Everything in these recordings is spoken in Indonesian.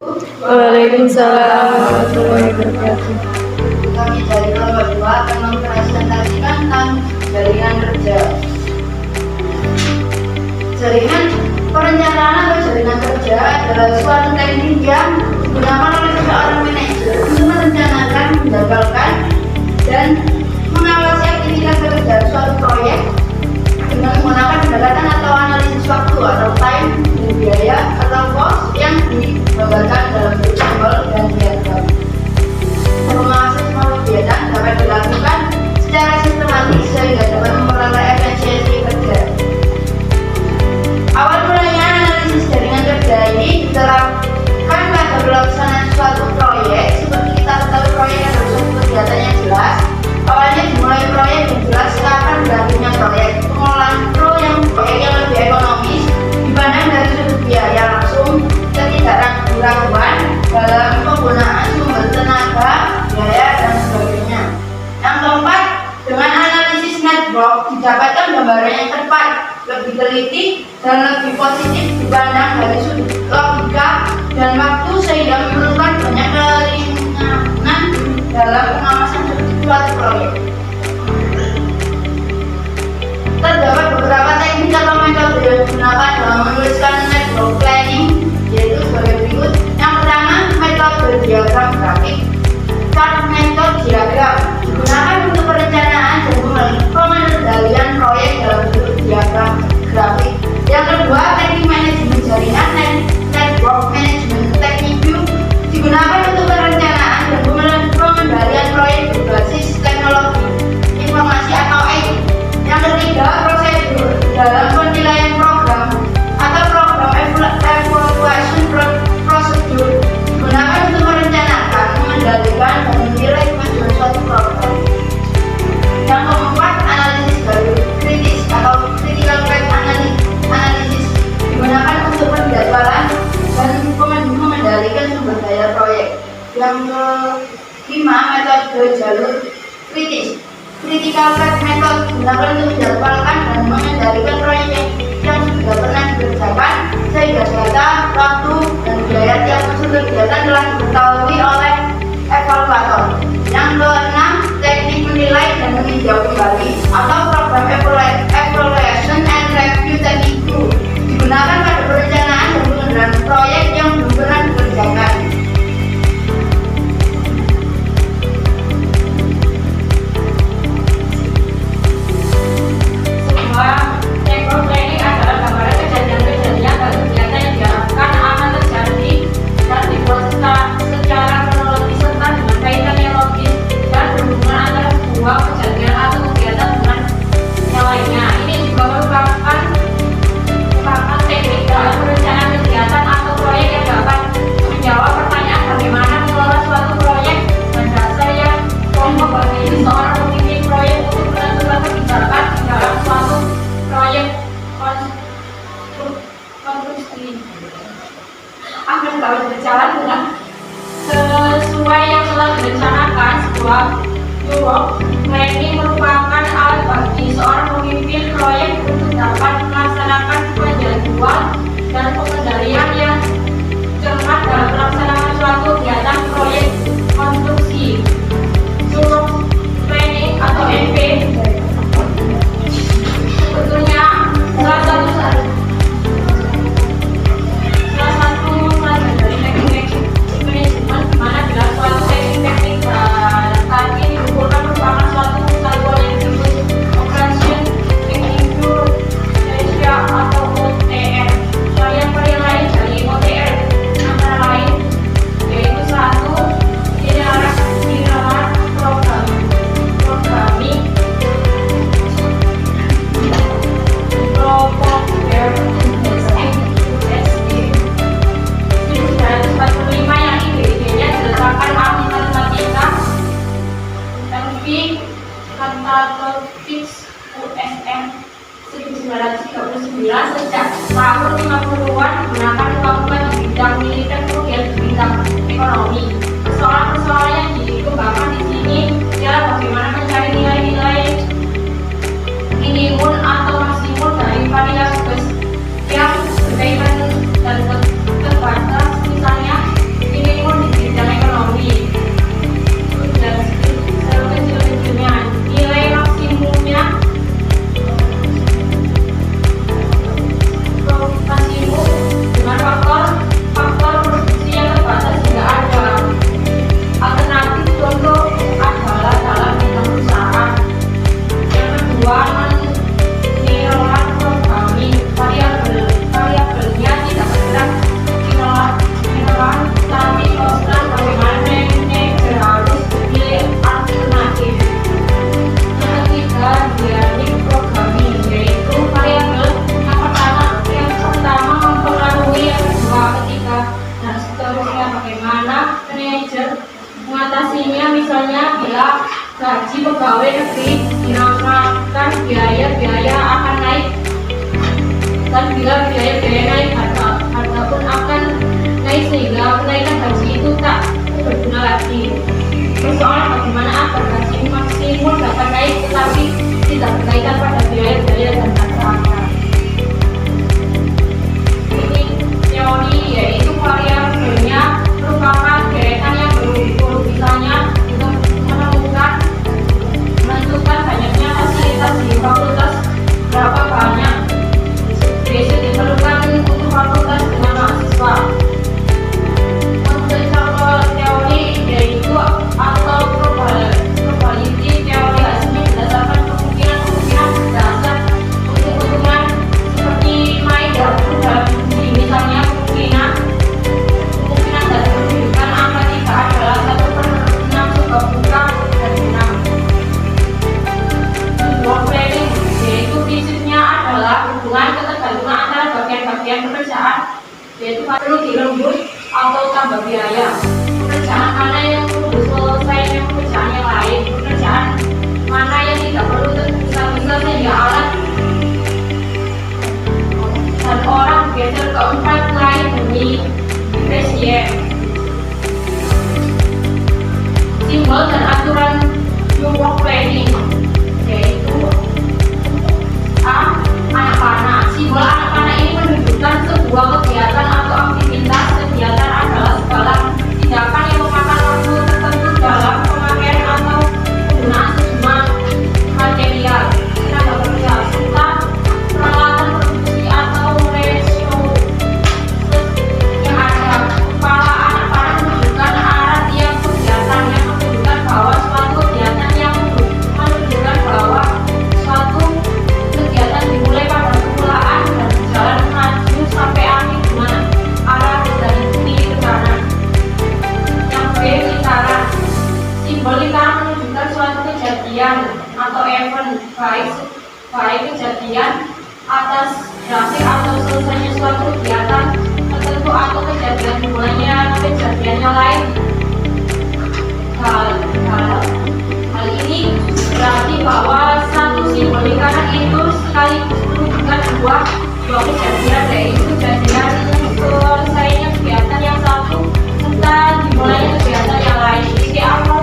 Waalaikumsalam warahmatullahi wabarakatuh. Kami dari kelompok 2 akan mempresentasikan tentang jaringan kerja. Jaringan perencanaan atau jaringan kerja adalah suatu teknik yang digunakan oleh seorang manajer untuk merencanakan, menjadwalkan, dan mengawasi aktivitas pekerjaan suatu proyek dengan menggunakan pendekatan atau analisis waktu atau time, biaya atau cost yang digambarkan dalam bentuk simbol dan diagram. Pengawasan semua kegiatan dapat dilakukan secara sistematis sehingga dapat memperoleh efisiensi kerja. Awal mulanya analisis jaringan kerja ini diterapkan pada pelaksanaan suatu proyek. Seperti kita ketahui, proyek adalah suatu kegiatan yang jelas. Awalnya dimulai proyek yang jelas, kapan berakhirnya proyek. Pengolahan proyek yang lebih ekonomis dipandang dari sudut biaya langsung, ketidakraguan dalam penggunaan sumber tenaga, biaya, dan sebagainya. Yang keempat, dengan analisis network didapatkan gambaran yang tepat, lebih teliti, dan lebih positif dipandang dari sudut logika dan waktu sehingga memerlukan banyak keringanan dalam pengawasan suatu proyek. Terdapat beberapa teknik atau metode yang digunakan dalam menuliskan network planning, yaitu sebagai berikut. Yang pertama, metode diagram grafik. Chart method diagram digunakan untuk perencanaan dan pengendalian proyek dalam bentuk diagram grafik. Yang kedua, teknik manajemen jaringan, network management technique digunakan untuk perencanaan dan pengendalian proyek berbasis teknologi informasi atau IT. Yang ketiga, prosedur dalam penilaian program atau program evaluation prosedur digunakan untuk merencanakan, mengendalikan, dan menilai kemajuan suatu program. Yang keempat, analisis baru kritis atau critical fact analysis digunakan untuk penjadwalan dan mengendalikan sumber daya proyek. Yang kelima, metode jalur kritis. Critical fact method digunakan untuk menjadwalkan dan mengendalikan proyek yang sudah pernah dikerjakan sehingga data, waktu, dan biaya tiap unsur kegiatan telah diketahui oleh evaluator. Yang keenam, teknik menilai dan meninjau kembali atau program evaluation and review technique digunakan pada perencanaan dan pengendalian proyek yang belum pernah dikerjakan. Network planning adalah gambaran kejadian-kejadian dan kegiatan yang diharapkan akan terjadi dan dibuat secara kronologis serta dengan kaitan yang logis dan berhubungan antara sebuah kejadian atau kegiatan dengan yang lainnya. Ini juga merupakan teknik dalam perencanaan kegiatan atau proyek yang dapat menjawab pertanyaan bagaimana mengelola suatu proyek dan dasar yang membagi seorang pemimpin proyek untuk menentukan kebijakan di dalam suatu proyek konstruksi agar dapat berjalan dengan sesuai yang telah direncanakan. Sebuah network planning merupakan alat bagi seorang pemimpin proyek untuk dapat melaksanakan penjadwalan dan pengendalian yang cermat dalam pelaksanaan suatu kegiatan proyek konstruksi. Network planning atau NP sebetulnya salah satu dari teknik manajemen, di mana bila suatu teknik tadi diukurkan merupakan suatu satuan yang disebut operation technique ratio atau OTR. Yang penilaian prosesnya bagaimana manajer mengatasinya, misalnya bila gaji pegawai negeri dinamakan biaya-biaya akan naik, dan bila biaya-biaya naik harga pun akan naik sehingga kenaikan gaji itu tak berguna lagi. Persoalan bagaimana agar gaji maksimum dapat naik tetapi tidak berkaitan pada biaya-biaya dan harga. Ini teori yaitu variabelnya merupakan deretan yang berukur, misalnya untuk menentukan banyaknya fasilitas di fakultas, berapa banyak basic diperlukan untuk fakultas dengan mahasiswa. Untuk contoh teori yaitu atau probability teori hasilnya berdasarkan kemungkinan dasar untuk hitungan seperti Maida dalam misalnya kemungkinan dari pendudukan angka 3 adalah 1/6 sebab buka dan 6. Work planning yaitu prinsipnya adalah hubungan ketergantungan antara bagian-bagian pekerjaan, yaitu perlu dirembuk atau tambah biaya. Pekerjaan mana yang perlu selesainya pekerjaan yang lain, pekerjaan mana yang tidak perlu bisa sehingga alat dan orang bergeser ke tempat lain demi efisien. Simbol dan aturan new work planning yaitu A. Anak panah. Simbol anak panah ini menunjukkan sebuah kegiatan atau aktivitas. Kegiatan adalah segala tindakan yang memakan waktu tertentu dalam pemakaian atau penggunaan sejumlah material, tenaga kerja, serta peralatan produksi atau resiko yang ada. Kepala anak panah menunjukkan arah tiap kegiatan yang menunjukkan bahwa suatu kegiatan yang menunjukkan bahwa suatu kegiatan dimulai pada permulaan dan berjalan maju sampai akhir dengan arah dari kiri ke kanan. Yang B. Lingkaran. Simbol lingkaran menunjukkan suatu kejadian atau event, baik kejadian atas dasar atau selesainya suatu kegiatan tertentu atau kejadian dimulainya kejadian yang lain. Hal ini berarti bahwa satu simbol lingkaran itu sekaligus menunjukkan dua kejadian, yaitu kejadian selesainya kegiatan yang satu serta dimulainya kegiatan yang lain. Ini apa?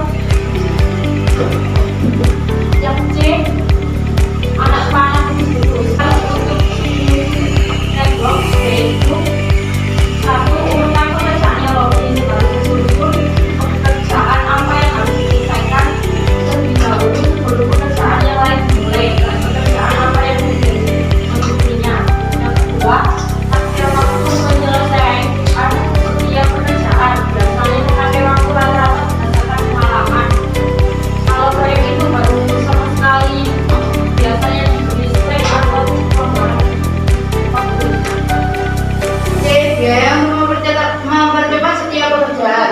Yang C. Anak panah dibutuhkan untuk network yaitu satu urutan pekerjaan yang login harus disusun pekerjaan apa yang harus diselesaikan terlebih dahulu sebelum pekerjaan yang lain dimulai, dan pekerjaan apa yang mengikutinya. Yang kedua, taksir waktu menyelesaikan setiap pekerjaan biasanya memakai waktu rata-rata berdasarkan pengalaman. Kalau proyek itu baru sama sekali, biasanya diberi spek atau pembahasan waktu. C. Biaya mempercepat setiap pekerjaan.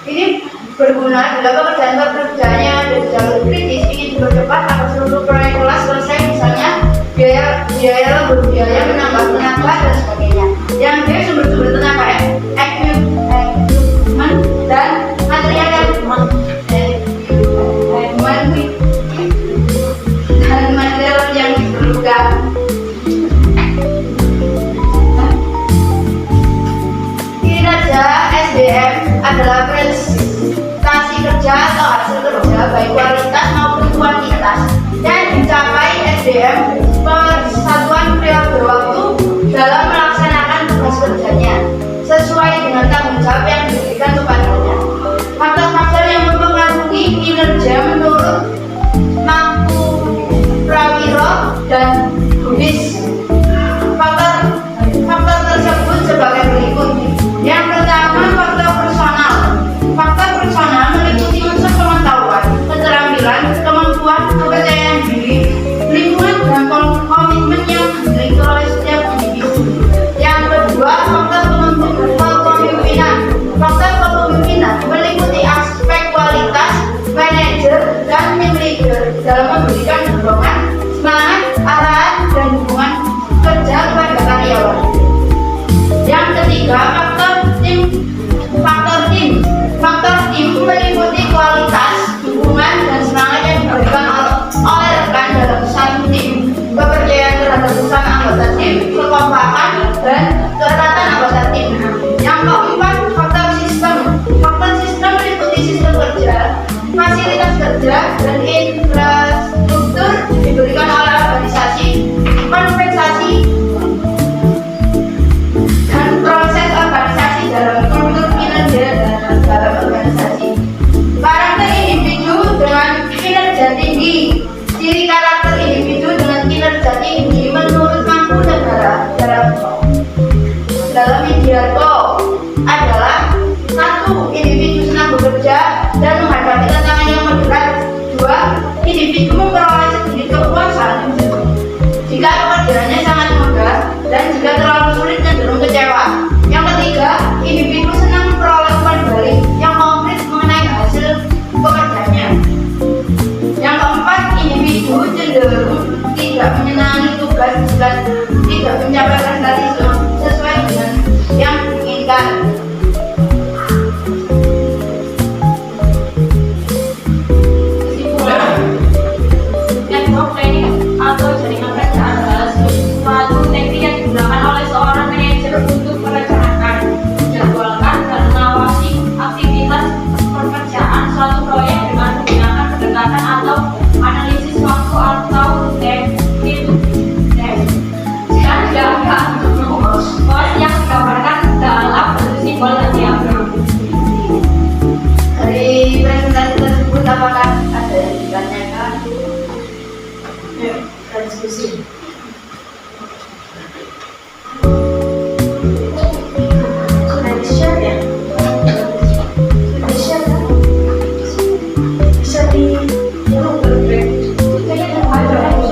Ini berguna bila pekerjaan yang ada di jalur kritis ingin dipercepat agar seluruh proyek kelas selesai, misalnya biaya lembur, biaya menambah tenaga dan sebagainya. Yang D. Sumber-sumber tenaga, equipment dan material yang diperlukan. Kinerja SDM adalah prestasi kerja atau hasil kerja baik kualitas maupun kuantitas yang dicapai SDM persatuan periode waktu dalam melaksanakan tugas kerjanya sesuai dengan tanggung jawab yang diberikan kepadanya. Faktor-faktor yang mempengaruhi kinerja menurut Mampu Prawiro dan Budis. Faktor tersebut sebagai berikut. Yang pertama, faktor personal. Faktor personal meliputi unsur pengetahuan, keterampilan, kemampuan, kepercayaan diri, lingkungan dan komitmen yang dimiliki oleh setiap individu. Yang kedua, faktor kepemimpinan. Faktor kepemimpinan meliputi aspek kualitas manajer dan tim leader dalam memberikan dorongan, semangat, arahan, dan hubungan kerja kepada karyawan. Yang ketiga, faktor tim dalam organisasi. Karakter individu dengan kinerja tinggi. Ciri karakter individu dengan kinerja tinggi menurut Mangku Negara dalam Widiarto adalah: 1. Individu senang bekerja dan menghadapi tantangan yang berat. 2. Individu memperoleh sedikit kepuasan jika pekerjaannya sangat mudah, dan jika terlalu sulit cenderung kecewa. Yang ketiga, individu senang memperoleh umpan balik yang konkret mengenai hasil pekerjaannya. Yang keempat, individu cenderung tidak menyenangi tugas jika tidak mencapai prestasi sesuai dengan yang diinginkan. Network training atau jaringan kerja adalah suatu teknik yang digunakan oleh seorang manajer untuk merencanakan, menjadwalkan, dan mengawasi aktivitas pekerjaan suatu proyek dengan menggunakan pendekatan atau analisis waktu atau teknik dan diagram yang digambarkan dalam bentuk simbol dan diagram. Dari presentasi tersebut, apakah ada yang ditanyakan? Yuk, kita diskusi. Sudah di-share ya? Sudah di-share kan? Bisa di grup berbaik. Ya, yang ada yang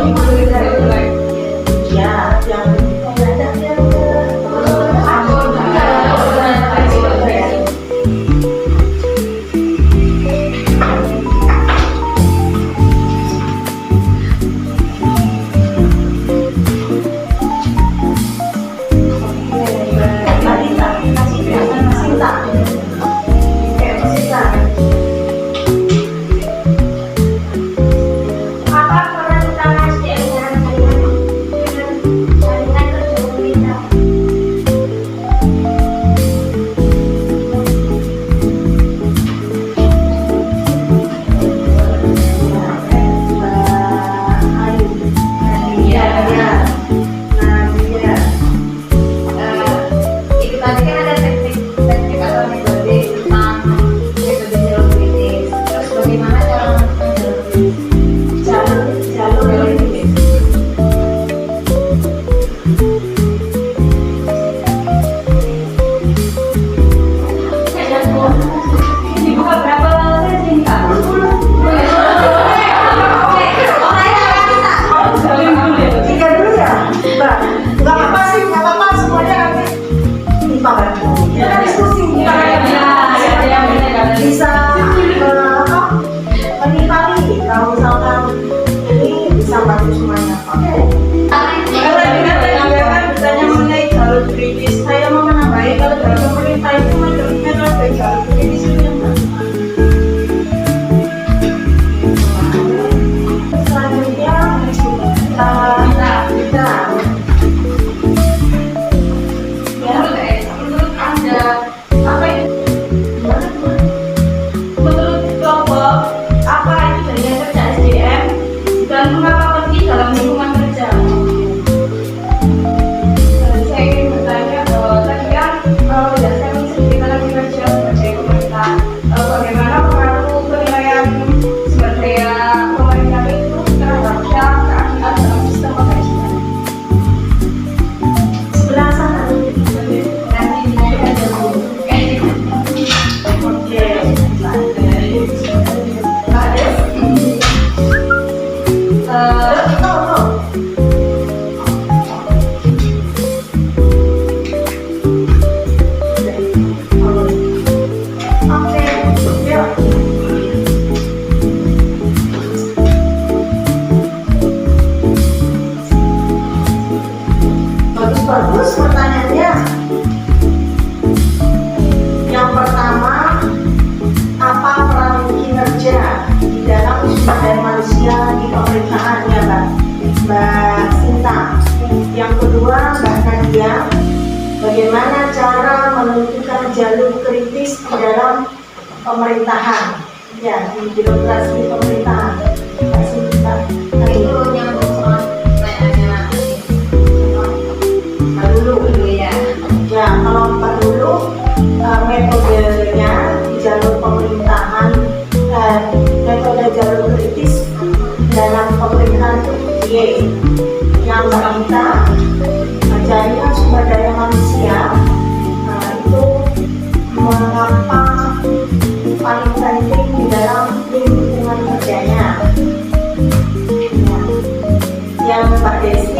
bagus pertanyaannya. Yang pertama, apa peran kinerja di dalam sumber daya manusia di pemerintahan ya Mbak Sinta? Yang kedua, Mbak Nadia, bagaimana cara menentukan jalur kritis di dalam pemerintahan, ya di birokrasi pemerintahan? Mbak Sinta, Itu nyambung sama pertanyaannya dulu ya. Ya, kalau Mbak dulu metode metodenya di jalur pemerintahan dan metode jalur kritis dalam pemerintahan itu Y. Yang kita jaringan sumber daya manusia itu mengapa paling penting di dalam lingkungan kerjanya. Yang Mbak Desi